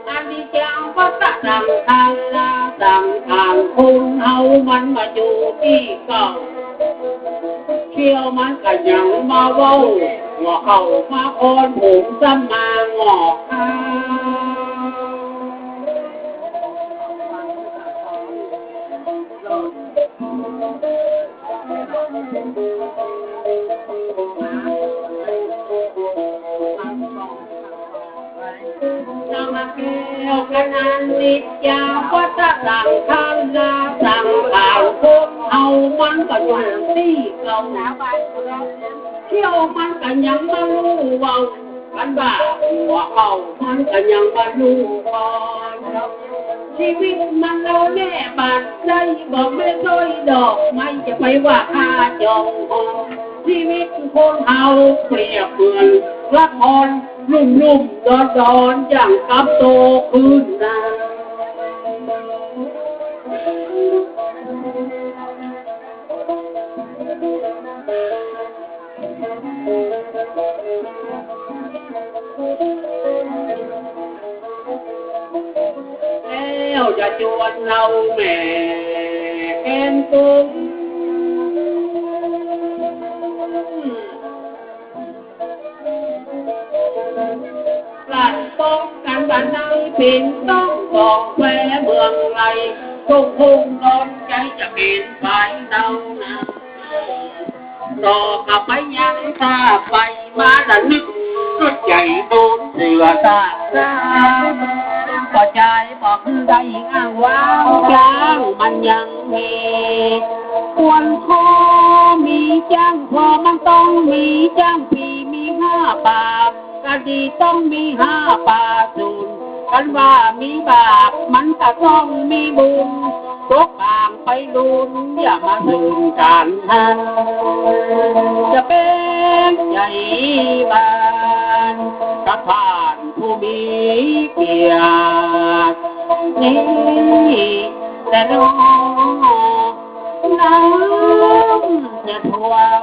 อันนี้จังก็ต่างทางละต่างทางคุณเอามันมาอยู่ที่เก่าเชี่ยวมันก็ยังมาเว้าว่าเขามาโอนผมสมางอกกันนันนิจาวัฏสังขารนาสังขารพวกเอามันก็อยู่ที่เก่าเที่ยวมันก็ยังมารู้ว่ากันบ้าหัวเอามันก็ยังมารู้ก่อนชีวิตมันเราแน่บาดใจบอกไม่ค่อยดอกไม่จะไปว่าข้าจองชีวิตคนเอาเปรียบเหมือนละครนุ่มๆดอนๆอย่างกับโตขึ้นนาแล้วจะจวนเราแม่แอนตุ้มหลัดป้องกันบ้านในผินต้องบอกแวเมืองไรทุ่งร้อนใจจะเป็นไฟเดานะรอกับไปยังตาไปมาละนึกรถใหญ่โดนเสือตาก็ใจบอกได้อ้างว้าวกลางมันยังมีควรพอมีจ้างพอมันต้องมีจ้างพี่มี5 ปากก็ดีต้องมี5 ปากสูนกันว่ามีบาปมันก็ต้องมีบุญตกต่างไปลุนอย่ามาถึงกันทันจะเป็นใหญ่บ้านกับผ่านผู้มีเกียรตินี่แต่น้องน้ำจะท่วม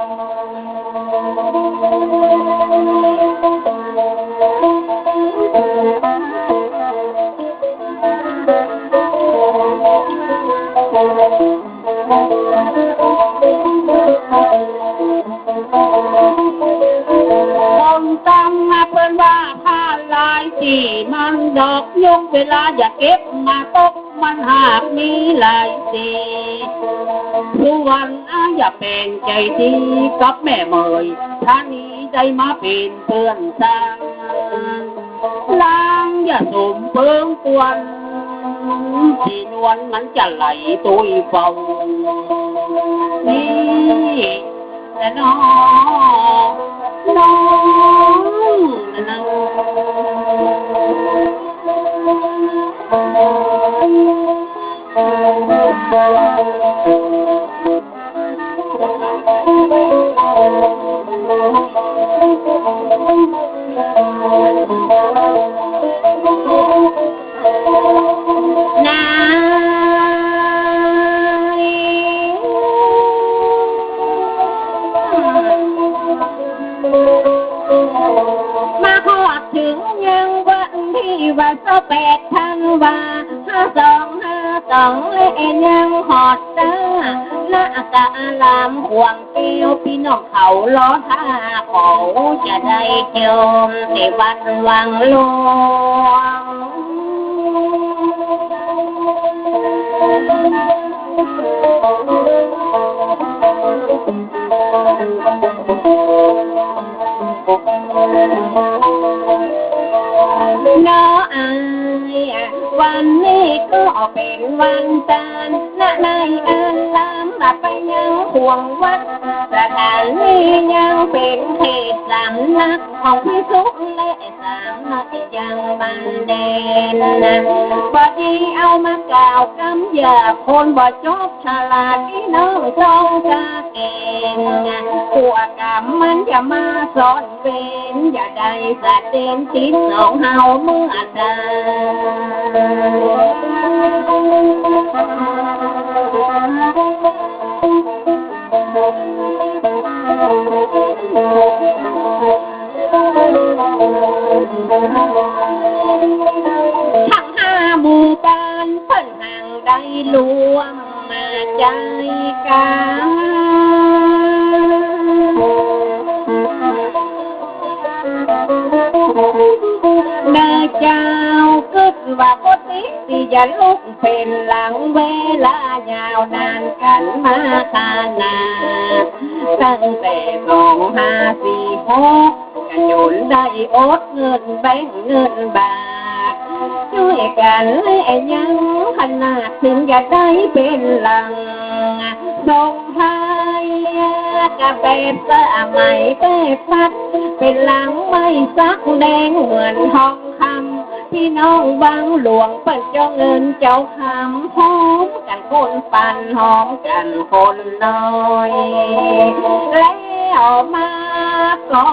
ตั้งมาเปิ้นว่าผ้าลายสีมันดอกยกเวลาอย่าเก็บมาตกมันหากมีลายสีทุกวันอย่าเป็นใจดีกับแม่เมยท่านี้ได้มาเป็นเพื่อนสร้างล้างอย่าสมเพิ่งกวนสีนวลมันจะไหลตุยเฝ้านี่แต่น้องนั่งมาขอถึงยังวันที่ว่า28 ธันวา5252เล่นยังหอดตาหน้ากะลามห่วงเกี้ยวพี่น้องเขาล้อท่าเขาจะได้เที่ยวที่วัดวังหลวงน้ออายวันนี้ก็เป็นวันจันทร์ณในอันลำดับไปยังห่วงวัดสถานนี้ยังเป็นเขตสำนักของพิสุและสำนักยังบันเดนนะบ่ดีเอามากล่าวคำหยาบคนบ่จบฉลาดที่น้องจ้องกาเก่งนะพวกกรรมมันจะมาสอนเป็นอย่าได้สะเต็นทิศสองเฮาเมื่อใดThank you. ทั้ง5 หมู่บ้านเพิ่นห่างได้รวมมาใจกันเด้อเจ้าคิดว่าบ่ติที่จะลุกเป็นหลังเวลายาวนานกันมาขนาดตั้งแต่2546กันจนได้อดเงินแบงค์เงินบาทช่วยกันและยังขนาดถึงจะได้เป็นหลังส่งท้ายกระเป็นสมัยเป๊ะพัดเป็นหลังไม่ซักแดงเหมือนทองคำพี่น้องบางหลวงเปิดเจ้าเงินเจ้าคำหอมกันคนปันหอมกันคนน้อยแล้วมาก็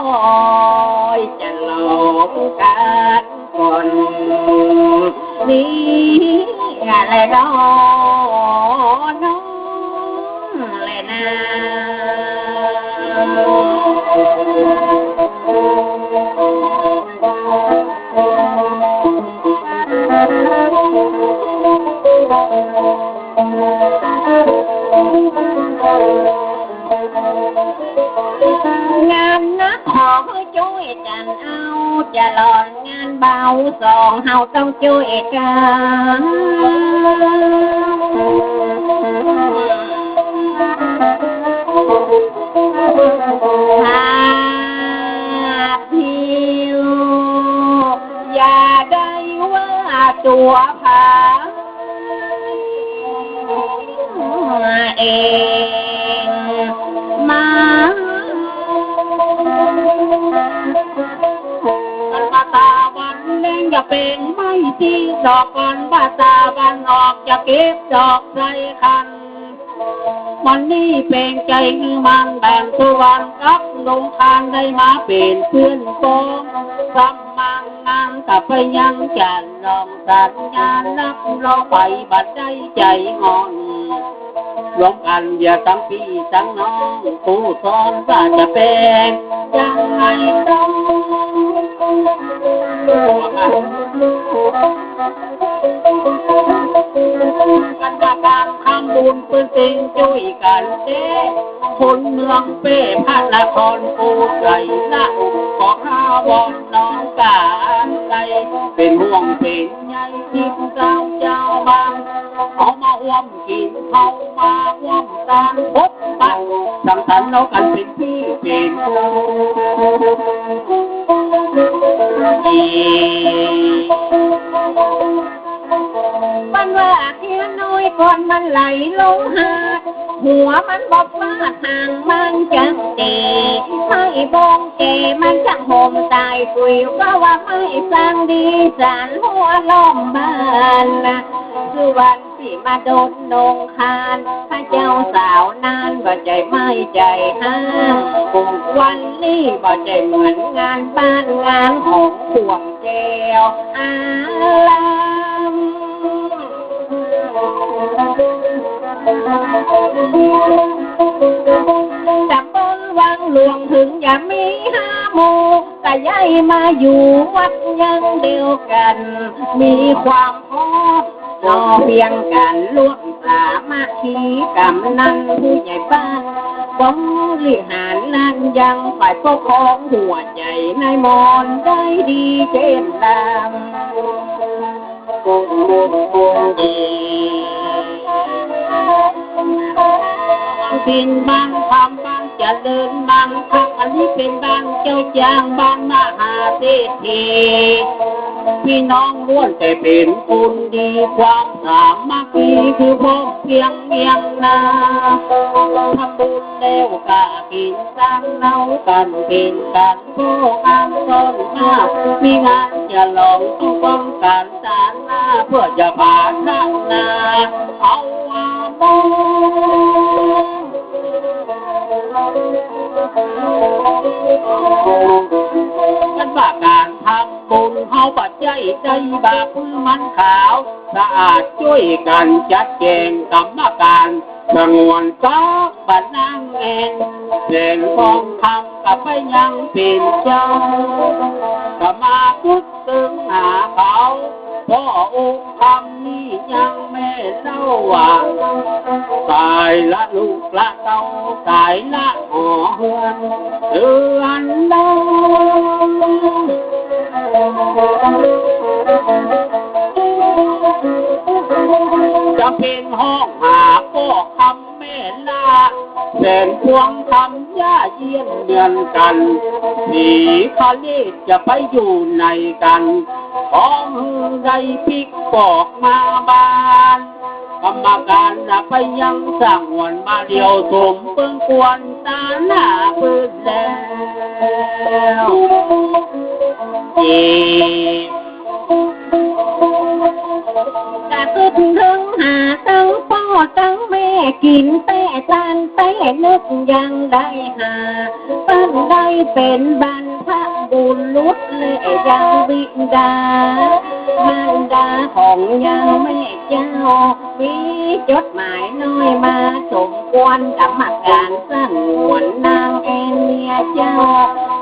จะหลงกันคนนี้อะไรน้องเลยนะงานนักขอช่วยกันเอาจะหลอนงานเบาสองเฮาต้องช่วยกันหาพิวอย่าได้ว่าตัวผาเองมากันบาตาวันเล่งอย่าเป็นไม่ที่ดอกกันบาตาวันออกจะเก็บดอกใส่คันวันนี้เป็นใจคือมันแบ่งทุกวันกับลงทางได้มาเป็นเพื่อนโกงกำมังงานกับไปยังจันลองสัญญานับรอไปบัดใจงอนรวมกันอย่าตั้งพี่ตั้งน้องผู้สอนว่าจะเป็นยังไงต้องกันจากการทำบุญเป็นสิ่งช่วยกันเด้คนเมืองเป้พระนครปูไก่ละขอข้าวอนน้องกาใจเป็นห่วงเป็นใยที่เจ้าบางเอามาห่วมกินเขามาห่วมตาพบปะสังสรรค์เรากันเป็นพี่เป็นบ้านว่าเทียน้อยก่อนมันไหลลงหาหัวมันบอกว่าห่างมันจังตีให้บงเจมันจังโหมตายคุยก็ว่าไม่สร้างดีสารหัวล้อมบ้านคือวันที่มาโดนนงคานพระเจ้าสาวนานบ่ใจไม่ใจห้างวันนี้บ่ใจเหมือนงานบ้านงานของขวงเจวอาลามจากบนวังหลวงถึงอย่ามี5 หมู่แต่ย้ายมาอยู่วัดยังเดียวกันมีความพร้อมรอเพียงกันร่วมสามัคคีกำนันผู้ใหญ่บ้านบริหารนั้นยังฝ่ายปกครองหัวใจนายมอนได้ดีเช่นดำเป็นบ้านทำบ้านเจริญบ้านพักอันนี้เป็นบ้านเจ้าจางบ้านมหาเศรษฐีพี่น้องล้วนแต่เป็นคนดีความสามัคคีคือพบเพียงเมียงนาทำบุญแล้วก็กินสร้างเนากันเป็นกันโป้งานต้นมามีงานจะลองต้องป้องกันสารหน้าเพื่อจะผ่านหน้าเอาว่าโป้กันว่าการทำบุญเขาปัจจัยใจบาปมือมันขาวสะอาดช่วยกันจัดแจงกรรมการสงวนก็บัดนางเองเสียงทองคำกับไปยังเป็นเจ้าสมาค เล่าว่าตายละลูกละเต้าตายละหอเฮือนเดือนดงจะเป็นห้องหาก็คำแม่ลาแสนพวงคำย่าเยี่ยนเดือนกันสีคาเลจะไปอยู่ในกันของใดพิกบอกมาบานกรรมการไปยังสั่งวันมาเดียวสมเพิ่งควรตาหน้าปืนแล้วจะขึ้นถึงหาตั้งพ่อตั้งแม่กินแต่ทานแต่นึกยังได้หาตั้งได้เป็นบรรพบุรุษเลยยังบิดามารดาของยังแม่เจ้ามีจดหมายน้อยมาสมควรกรรมการสั่งวนนางเอ็นเมียเจ้า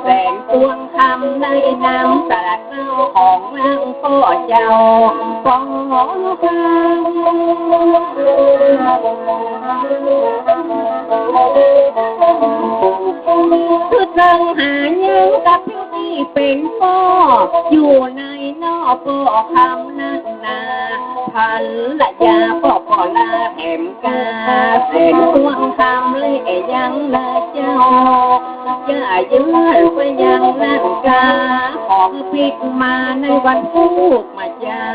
แสนพวงคำในนามสาเจ้าของนางพ่อเจ้าขอคือเทิงหายังกับพี่ที่เป็นพ่ออยู่ในนอพ่อคำนั้นนาพันละยาพ่อพ่อลาแถมกาเส้นพวงคำเลยยังละเจ้าอย่ายืนไปยังนั่นกาของพิดมาในวันพูดมาเจ้า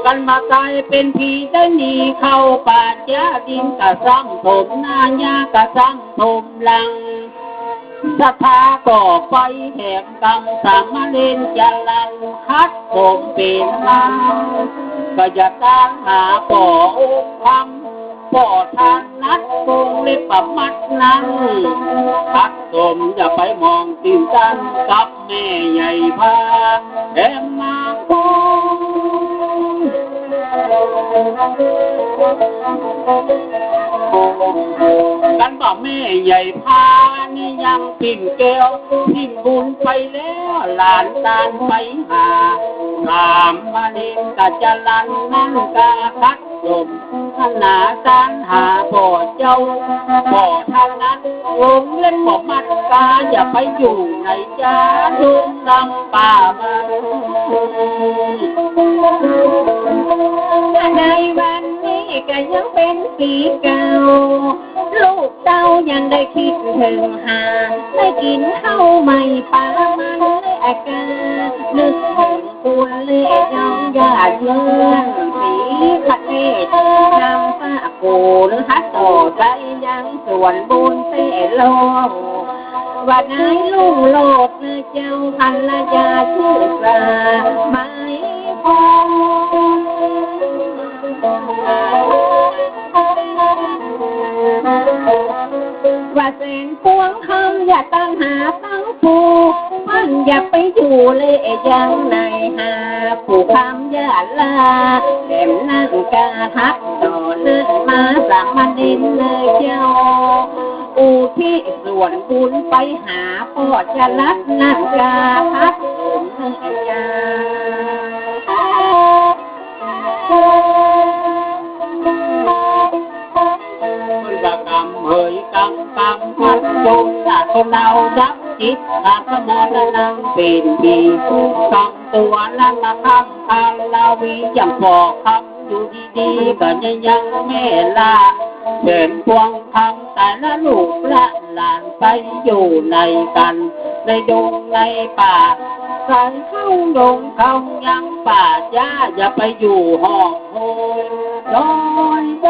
กันมาตายเป็นผีได้หนีเข้าป่าจ้าดินกะซ้ำถมหน้าญากะซ้ำถมหลังศรัทธาก่อไฟแถมกำสังมาเล่นจะลันคัดผมเป็นลังก็จะตามหาป่อองค์คำป่อทานนัดคงเล็บประมัดนั้นคัดสมจะไปมองติวกันกับแม่ใหญ่พาแถมนางคงกันบอกแม่ใหญ่พานี่ยังปิ่นแก้วทิ้งบุญไปแล้วหลานตาลไปหาถามมาเล่นกะจะลันนั่นกะคัดสมขนาตานหาบ่อเจ้าบ่อทางนั้นลงเล่นบ่มัดกาอย่าไปอยู่ในจ้าลุงลำป่ามาในวันนี้ก็ยังเป็นปีเก่าลูกเต้ายังได้คิดถึงหาได้กินข้าวใหม่ปลามันเลยอาการนึกถึงคุณเลยน้องยาเยื่อนสีประเทศนำฟ้าโกหรือฮัตโตใจยังส่วนบุญเตโลว่าไหนลุงโลดเนื้อเจ้าพันละยาชื่อปลาไม่พอว่าเส้นพวงคำอย่าตั้งหาตั้งผูมันอย่าไปอยู่เลยยังในหาผู้คำอย่าลาแหลมนั่งกาทักต่อนั่งมาสามมาดินเลยเจ้าอุทิศส่วนบุญไปหาพ่อจะรักนั่งกาทักผมเนื้อยาเฮ้ยกำพัดจงจากคนเราดับจิตอาสมรนังเป็นปีคำตัวนั่งมาคำคาลาวียังบอกคำอยู่ดีๆก็ยังแม่ลาเป็นพวงคำแต่ละลูกละหลานไปอยู่ในกันในดงในป่าใส่เข้าดงเขายังป่าจ้าอย่าไปอยู่ห้องโหยดอยด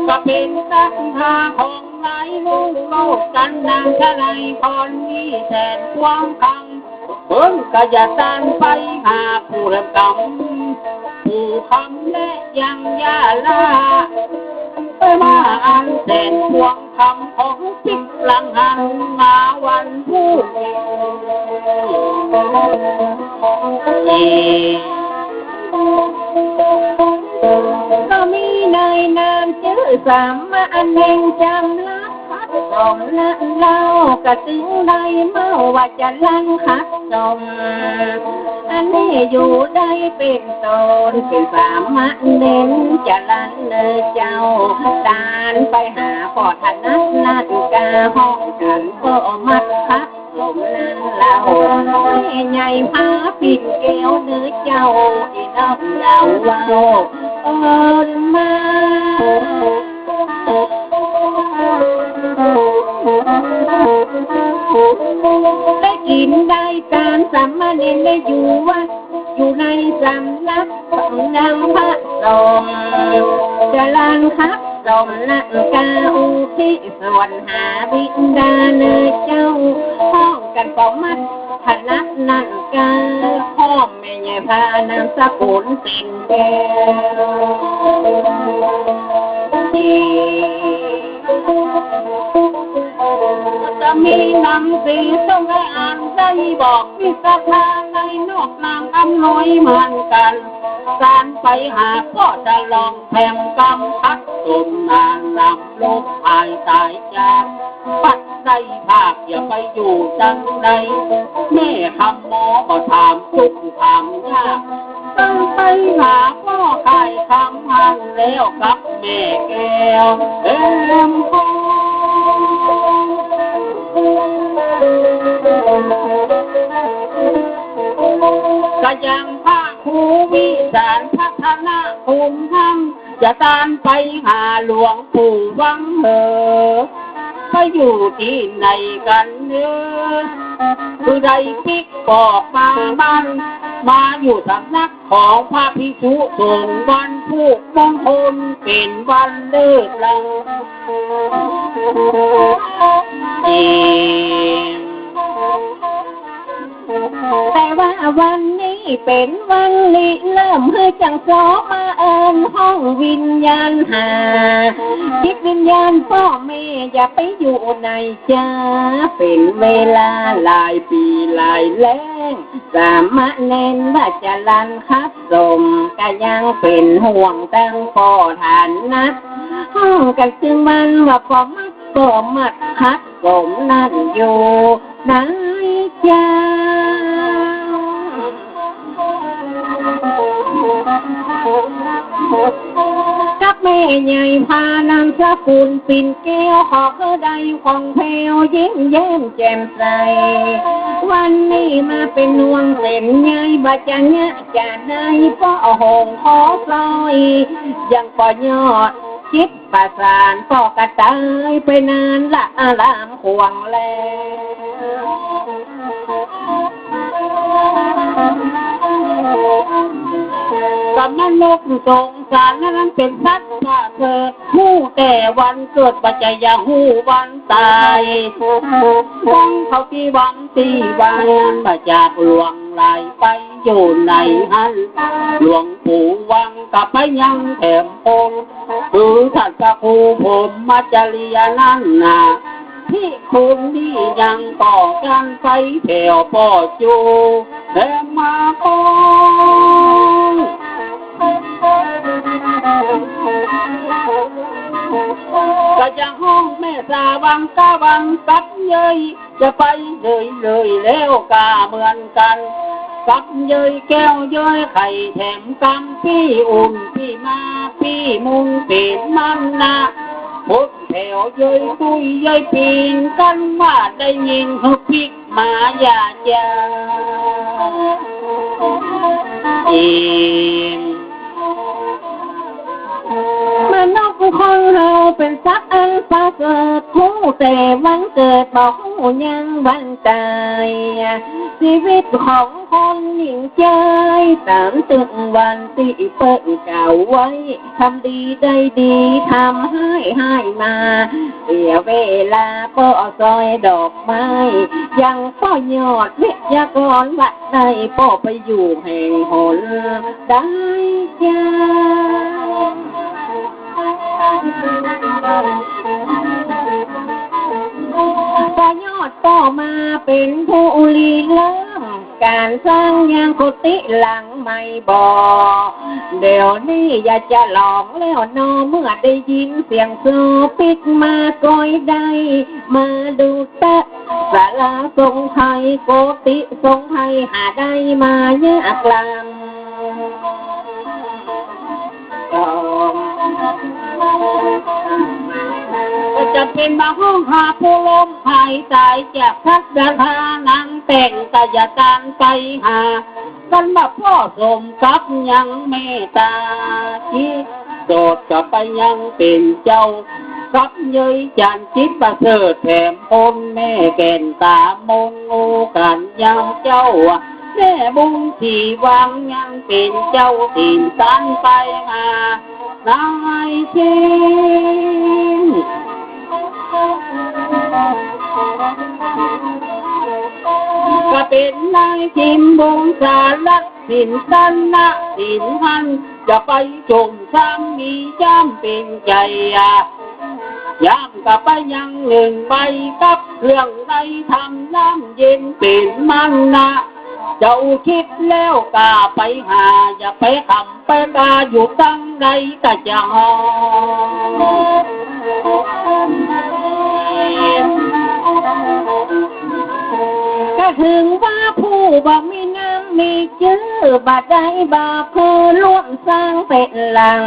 ก็เป็นสักทาของไหนลูกโลกกันนางทะเลพรมีแสนพวงคำเพิ่งก็จะตานไปหาผู้รับกรรมผู้คำและยังยาลาไปมาอันแสนพวงคำของปิดหลังหันมาวันผู้ก็มีในนามเจ้ ยื้อสามมาอันเองจำลักคัดสมละเล่ากระตึงได้เมื่อว่าจะลังคัดสมอันนี้อยู่ได้เป็นตนเป็นสามมาเน้นจะลันเนอเจ้าตานไปหาปอดธนัดนาฬิกาห้องฉันก็มัดคัดสมนั้นเราให้ใหญ่พาปิดแก้วเนื้อเจ้าที่น้องเราว่ามาได้กินได้การสามเณรได้อยู่วัดอยู่ในสำนักของนางพระสงฆ์จะลานคับสมนักกาอุทิศส่วนหาบิดาเนื้อเจ้าห้องกันปอมัดธนัดนันกาพ่อแม่ใหญ่พานามสกุลเป็นแก้จะมีนำสีต้องได้อ่านได้บอกพิสภาในนอกนางอำนวยเหมือนกันการไปหาก็จะลองแทงกำพัดตุ่มนานรำลบหายตายจากปัดได้ภาคอย่าไปอยู่จังใดแม่คำหมอก็ถามทุกถามยากตั้งไปหาพ่อใครคำหันแล้วกับแม่แก้วเอ็มพอก็ยังภาคภูวิสารพัฒนาภูมิธรรมจะตามไปหาหลวงปู่วังเหอไปอยู่ที่ไหนกันเนื้อคือใดพิกบอกมาบ้านมาอยู่สำนักของพระภิกษุสงฆ์วันผูกมงคลเป็นวันเลิกลาแต่ว่าวันนี้เป็นวันลิเริ่มให้จังสอมาเอิญห้องวิญญาณหาจิตวิญญาณพ่อแม่อย่าไปอยู่ในจ้าเป็นเวลาหลายปีหลายแล้งสามะเน้นว่าจะลันคับสมก็ยังเป็นห่วงตั้งพ่อฐานนัดห้องกันจึงมันว่าพอมัดก็มัดคัดสมนั่นอยู่ไหนจ้ากับแม่ใหญ่พานามสกุลปิ่นแก้วขอก็ได้ของแพวยิ้มแย้มแจ่มใสวันนี้มาเป็นนวงเส้นใหญ่บาจังเนี้ยจะได้พ่อหงขอซอยยังปอยอดคิดประสานพ่อกระตายไปนานละอารามห่วงแล้วกำนันนกสงสารนั้นเป็นสัตว์ข้าเธอหู้แต่วันเกิดปัจจัยอย่าหู้วันตายวังเขาที่วังที่วันมาจากหลวงไหลไปอยู่ในหันหลวงปู่วังกับไปยังแถมพงคือท่านพระครูผมมาจริยานั่นนาที่คุณที่ยังต่อกันไปแถวป่อจูแถมมาคงก็จะห้องแม่สาวังกาวังสับเยยจะไปเลยแล้วกาเหมือนกันสับเยยแก้วเยยไข่แถมกำพี่อุ่นพี่มาพี่มุงเป็นมันนะพุทธแถวเยยตุยเยยปีนกันว่าได้ยินหุบพิกมาอย่าจามานกของเราเป็นสัตว์อันประเสริฐหูแต่วันเกิดบอกหูยังวันตายชีวิตของคนหญิงใจตามตึงวันที่เปิดเก่าไว้ทำดีได้ดีทำให้มาเสียเวลาก็ซอยดอกไม้ยังพ่อยอดวิทยากรวัดใดพ่อไปอยู่แห่งหนได้จ้าพอยอดต่อมาเป็นผู้ลีเริ่ม การสร้างยังกุฏิหลังไม่บอกเดี๋ยวนี้อยากจะหลองแล้วนอเมื่อได้ยินเสียงโซปิดมาก้อยได้มาดูตะศาลาทรงไทยโกติทรงไทยหาได้มาเยอะกลางก็จะเป็นมาห้องหาผู้ลมหายใจจากพัฒนานังแต่งกายการไปหากันมาพ่อสมกับยังเมตตาที่โสดกับไปยังเป็นเจ้ากับเย้ยจันจิตประเสริฐแถมคนแม่แก่นตามงงูกันยังเจ้าแม่บุญที่วางยังเป็นเจ้าถิ่นสันไปหานายเชนก็เป็นนายทิมบุญสารักสินสันนะสินพันจะไปจงซ้ำมีจ้ำเป็นใจย่างกับไปยังหนึ่งใบกับเครื่องใดทำน้ำเย็นเป็นมันนะเจ้าคิดแล้วกาไปหาอย่าไปคำไปกาอยู่ตั้งใดก็จะหอก็ถึงว่าผู้บ่มีน้ำมีเจื้อบาดใดบาเพื่อล้วนสร้างเป็นหลัง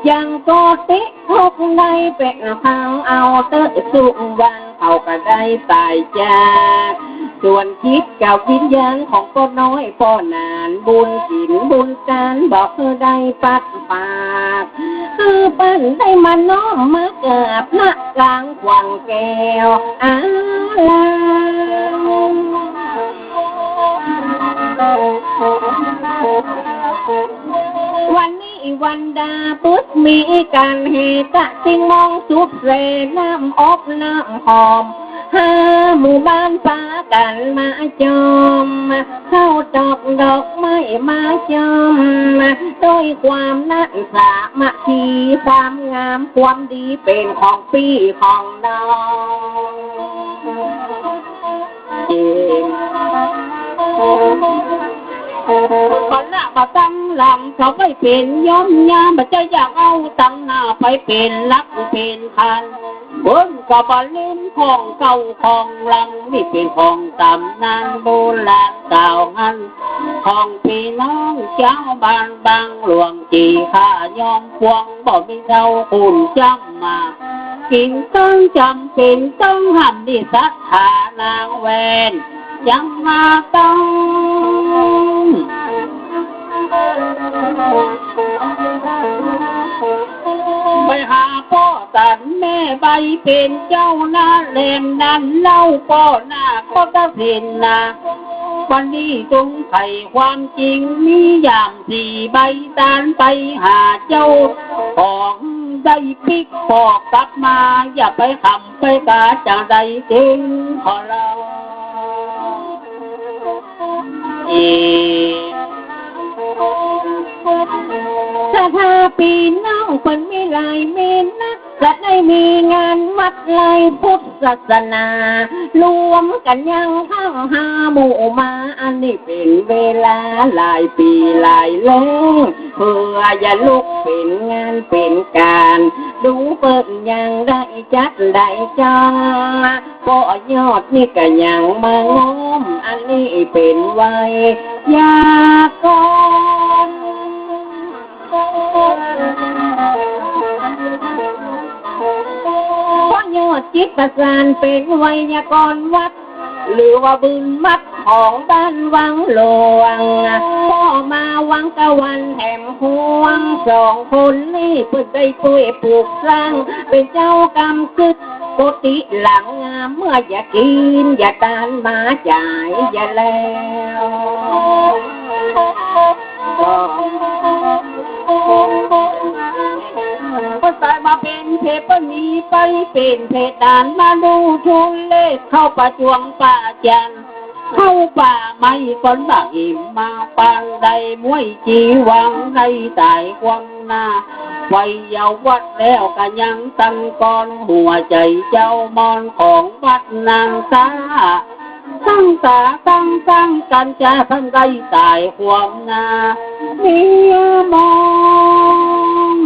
ยังก็ติทุกใดเป็นทางเอาเตอสุวันเขาก็ได้ตายจากส่วนคิดกับวิญญาณของก็น้อยป้อนานบุญกินบุญการบอกเธอได้ปัดปากคือปั้นได้มาน้อมมาเกิดพระกลางขวังแก้วอาลาวันนี้วันดาพุธมีการเฮตะสิ่งมองสุดเรน้ำอบน้ำหอมห้าหมู่บ้านฟ้ากันมาจอมเข้าดอกไม้มาจอมด้วยความนักสามัคคีความงามความดีเป็นของพี่ของน้องเองคนละมาตั้งลำเขาไม่เป็นย้อมยามมันจะอยากเอาตั้งหน้าไปเป็นรักเป็นคันบนกับบอลลินของเก่าของหลังนี่เป็นของตำนานโบราณเก่าหันของพี่น้องเจ้าบ้านบางหลวงจีข้ายอมพวงบ่มีเท่าคุณจำมากินต้องจำเป็นต้องหันดิสัทธานางเวนยังมาต้องไปหาพ่อตันแม่ใบเป็นเจ้าหน้าแหลมนั้นเล่าพ่อหน้าก็จะเห็นนะวันนี้จงไขความจริงมีอย่างสี่ใบตานไปหาเจ้าของได้ปิกพอกกลับมาอย่าไปคำไปกาจะได้จริงขอเราถ้าปีน้องคนมีลายเมนนักจะได้มีงานวัดลายพุทธศาสนารวมกันยังทั้งห้าหมู่มาอันนี้เป็นเวลาหลายปีหลายเล่เพื่ออย่าลุกเป็นงานเป็นการดูเปิดยังได้จัดได้จังก็ยอดนี่ก็ยังมางมอันนี้เป็นไว้ยากรเพราะยอดจิตประสานเป็นไวยากรณ์วัดหรือว่าบุญมัดของบ้านวังหลวงพ่อมาวังตะวันแถมห่วงสองคนนี่เพื่อได้ช่วยปลูกสร้างเป็นเจ้ากรรมซึกโกติหลังงามเมื่ออย่ากินอย่าตานมาจ่ายอย่าแล้วก็ตายมาเป็นเทพนีไปเป็นเพดานมาดูทุนเล่เข้าป่าจวงป่าจันเข้าป่าไม่คนบางอิ่มมาปางใดมวยจีวังในตายความหน้าไว้เยาวัดแล้วก็ยังตั้งกอนหัวใจเจ้ามอนของวัดนางสา ตั้งตาตั้งกันจะทำไรตายความนาเมียมอง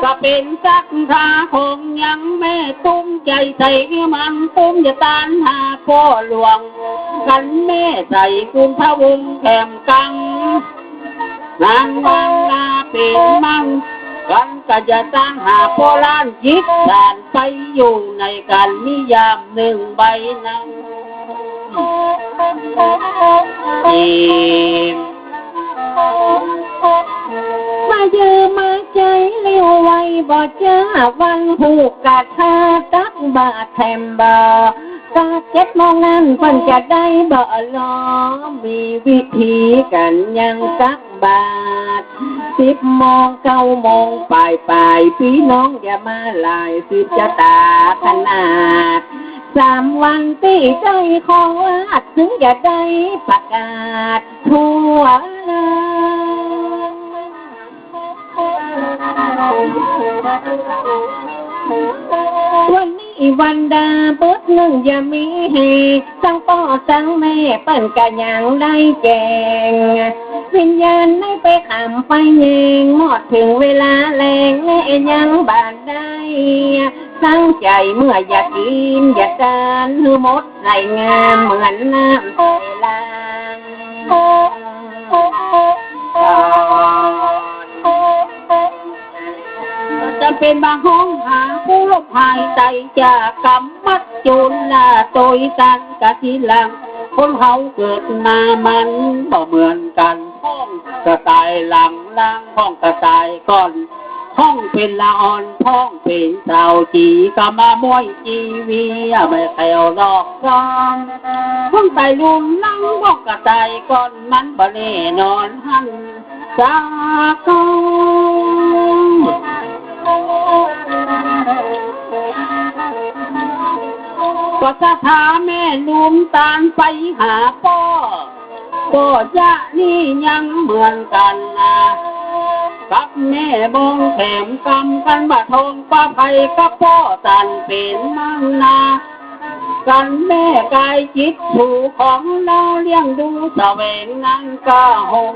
ก็เป็นสักทาคงยังแม่ตุ้มใจใส่มันตุ้มจะตานหาพ่อหลวงกันแม่ใส่คุณพระวงแถมกังนางวังลาเป็นมั่งกันก็จะตานหาพ่อล้านยิบสานไปอยู่ในการนิยามหนึ่งใบนั้นมาเยอะมาใจเลี้ยวไว้บ่จ้าวันผูกกะทาตักบาทแถมบ่กะ7 โมงนั้นเพิ่นจะได้บ่ล้อมีวิธีกันยังตักบาท10 โมง9 โมงปลายพี่น้องอย่ามาลายสิจะตาขนาด3 วันตีใจของวัดถึงจะได้ประกาศทั่ววันนี้วันดาเบิดหนึ่งอย่ามีเหตุทั้งพ่อทั้งแม่เปิ้นกะยังได้แจงวิญญาณได้ไปขำไปแยงหมดถึงเวลาแรงแม่ยังบานได้ตั้งใจเมื่ออยากกินอยากการหือมดไหลงามเหมือนน้ำใสลางจะเป็นบางห้องหาผู้ลบหายใจจากกำมัดจุลลาโตยตันกะทีหลังคนเขาเกิดมามันบ่เหมือนกันห้องกระต่ายหลังล่างห้องกระต่ายก่อนห้องเป็นละอ่อนห้องเป็นเต่าจีกะมามวยจีวีไม่แถวดอกซองห้องไตลุมนั่งห้องกระต่ายก่อนมันบ่แน่นอนหันจากก็สถาแม่ลุมตานไปหาพ่อก็จะนี่ยังเหมือนกันนะกับแม่บงแถมกำกันบะทองป้าไผ่กับพ่อตันเป็นมั่งนากันแม่กายจิตถูกของเราเลี้ยงดูแสวงนั้นก็หง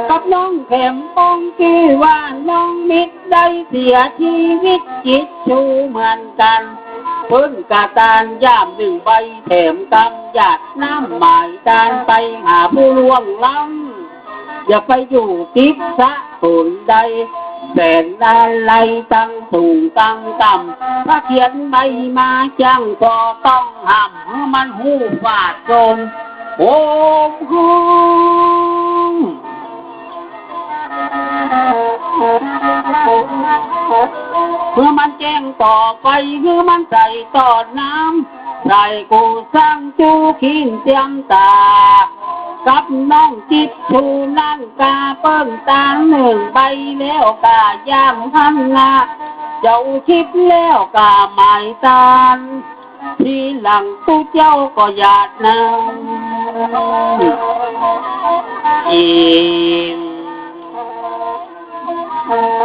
กับน้องแถมป้องกี้ว่าน้องมิตรได้เสียชีวิตจิตชูเหมือนกันเพิ่นกะตานย่ามหนึ่งใบแถมกำหยาดน้ำหมายตานไปหาผู้ล่วงล้ำอย่าไปอยู่ติดสะตุนใดแสนดาไลตั้งสูงตั้งต่ำถ้าเขียนใบมาจังก็ต้องห้ามมันหูฟาดโจมโอ้โหเมื่อมันแจ้งต่อไปเมื่อมันใส่ต่อน้ำใส่กูสร้างจูขินเตียมตากับน้องจิตชูนั่งกาเปิ้งตาหนึ่งใบแล้วกาย่างทันละเจ้าคิดแล้วกาหมายตานทีหลังตู้เจ้าก็หยาดน้ำ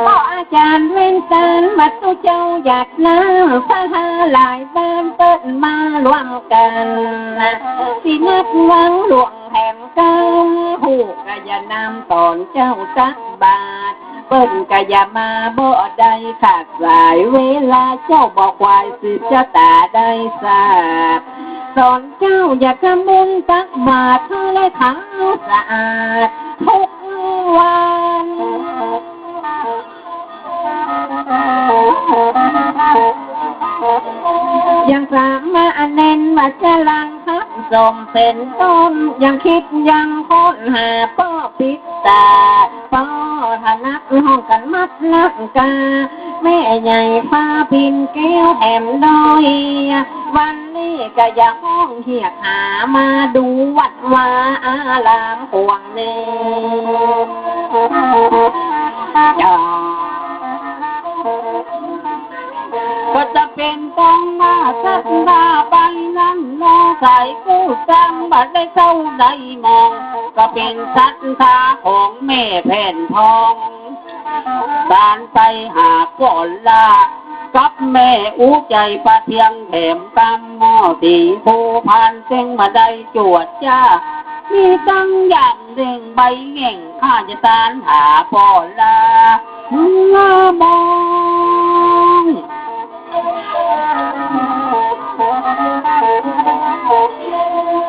พ่ออาจารย์เว้นตานมาตู้เจ้าหยาดน้ำพาหาหลายบ้านเปิดมารวมกันสินัดหวังหลวงแห่งกันหูกะยานำตอนเจ้าสักบาทเปิ้นกะยามาบ่ได้ขาดสายเวลาเจ้าบอกควายสืบชะตาได้ทราบสอนเจ้าอย่าทำบุญตักบาตรเท่าไรขาวสะอาดทุกวันยังสามารถเน้นว่าจะลังทับสมเป็นต้นยังคิดยังค้นหาป้อพิษตาป้อถนัดห้องกันมัดลักกาแม่ใหญ่ฟ้าพินแก้วแถมดอยวันนี้ก็อยากห้องเหียกหามาดูวัดวาอารามพวงนี้ก็จะเป็นต้องมาสักดาไปนั้นนอสายกู้จำบัดได้เข้าได้มอง ก็เป็นศรัทธาของแม่แผ่นทองการไปหาก่อนลากับแม่อู้ใจประเทียงแถมกำหม้อสีผู้พันเส้งมาได้จวดจ้ามีตั้งอย่างเร่งใบเง่งข้าจะตานหาพ่อลามึงมอง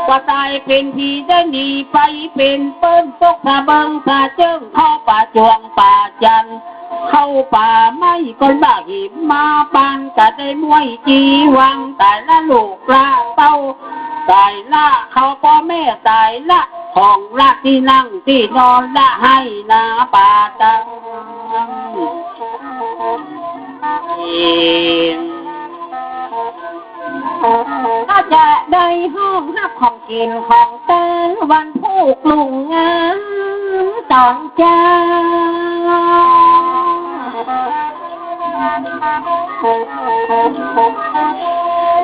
ว่าตายเป็นทีได้หนีไปเป็นเปิ้นตกสะเบิงสะเจิ้งเข้าป่าจวงป่าจันเข้าป่าไม่คนบ้าหิมมาปานก็ได้มวยจีวังตายละลูกละเต้าตายละเขาพ่อแม่ตายละของละที่นั่งที่นอนละให้นาป่าตังถ้าจะได้ห้องรับของกินของเต้นวันผู้กลุ่งงานตอนจ้า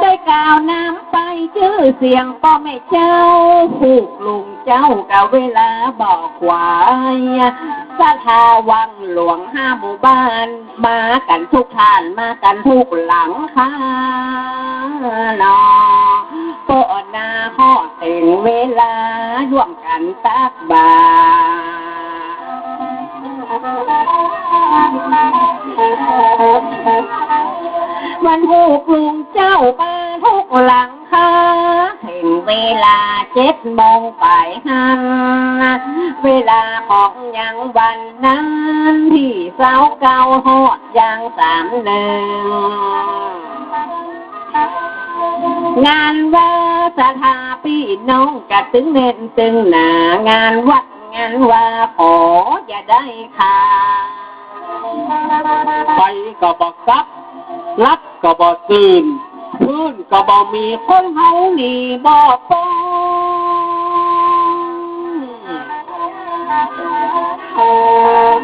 ได้กล่าวน้ำไปชื่อเสียงก็ไม่เจ้าผูกลุงเจ้ากับเวลาบอกไว้สาธาวังหลวง5 หมู่บ้านมากันทุกท่านมากันทุกหลังค่ะนอโปนาหอดถึงเวลาร่วมกันตักบาวันผูกลุงเจ้ามาทุกหลังค่ะถึงเวลา7 โมงไปหันเวลาของยังวันนั้นที่เสาเก่าหอดยัง31งานว่าสถาพี่น้องกะตึงเน้นตึงหนางานวัดงานว่าขออย่าได้ขาไปก็บอกรับรับก็บอกตื่นพื้นก็บอกมีคนเฮานี่บอกป้อง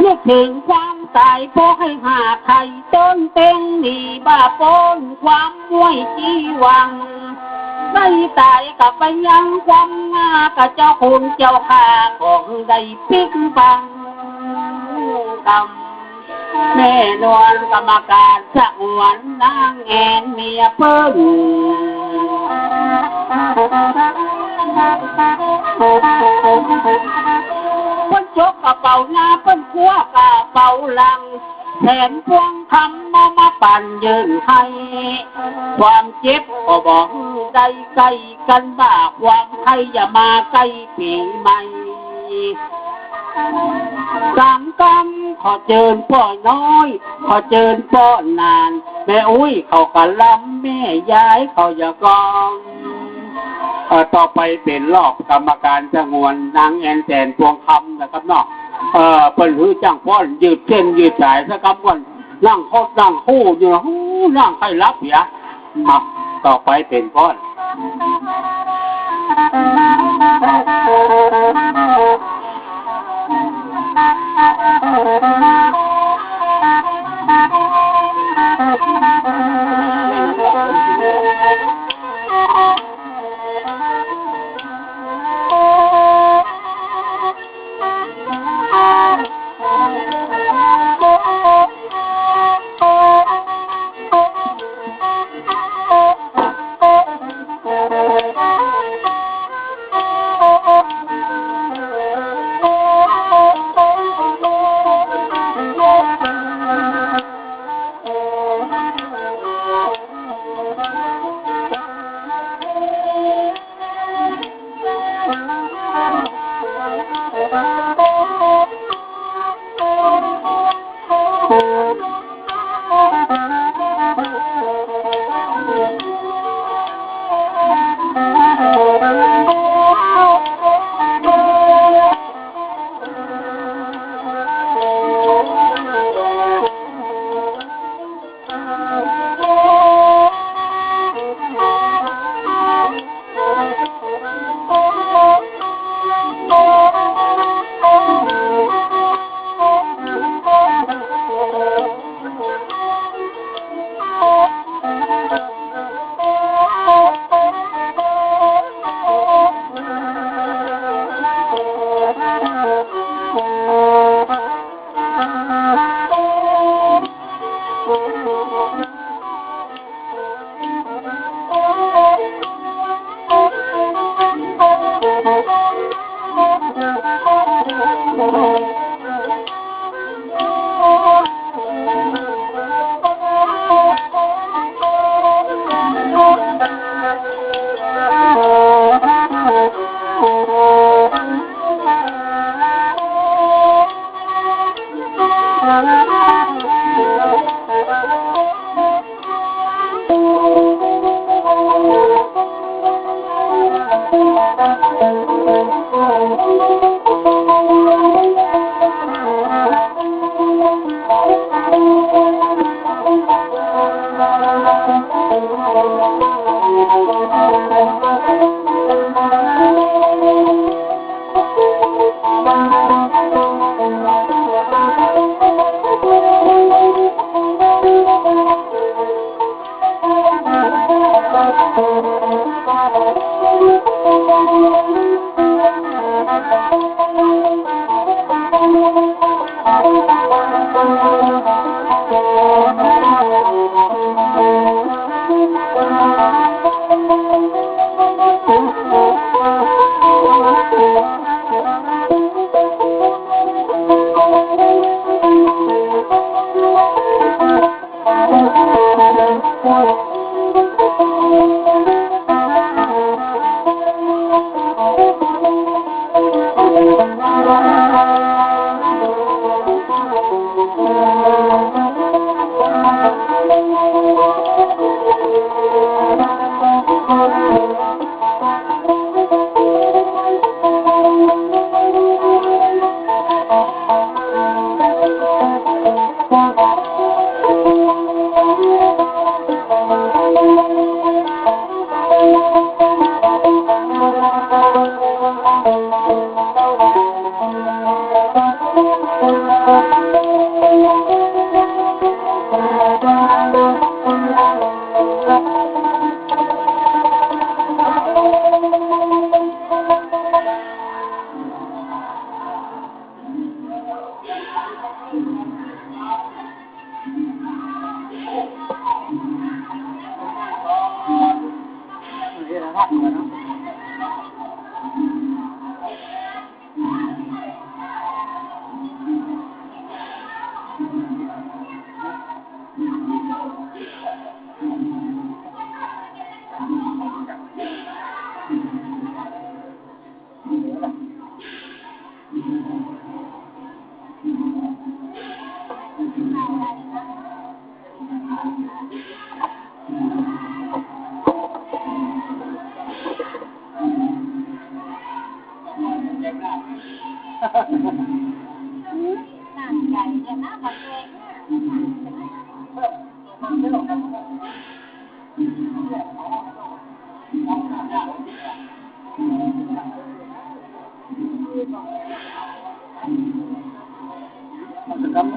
นึกถึงความตายพอให้หาไข่ต้นเต็งนี่บ้าปนความมวยจีวังไม่ตายกับไปยังความงากับเจ้าคุณเจ้าข้าของได้พิกบังกำแม่นวลกรรมการสักวันนางแอนเมียเพิ่งพ้นชกกระเป๋าหน้าพ้นขั้วกระเป๋าหลังแทนพวงคำมาปั่นยืนให้ความเจ็บก็บอกได้ใกล้กันบ้าความใครอย่ามาใกล้ปีใหม่3 กำขอเจิญพ่อน้อยขอเจิญพ่อนานแม่อุ้ยเขากะล้ำแม่ย้ายเขาอย่ากองต่อไปเป็นรอบกรรมการสงวนนางแอนแสนพวงคำนะครับเนาะเปิ้นหื้อจ้างพ่อนยืดเส้นยืดสายสักคำวันนั่งโคตรนั่งคู่อยู่นั่งใครรับเสียมาต่อไปเป็นพ่อน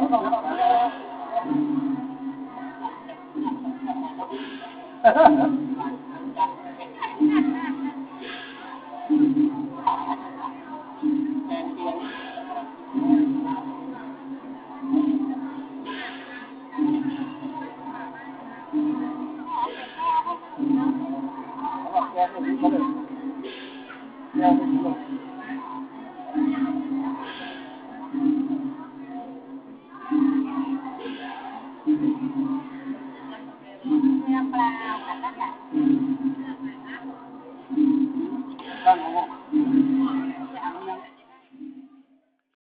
เนื้อปลากับ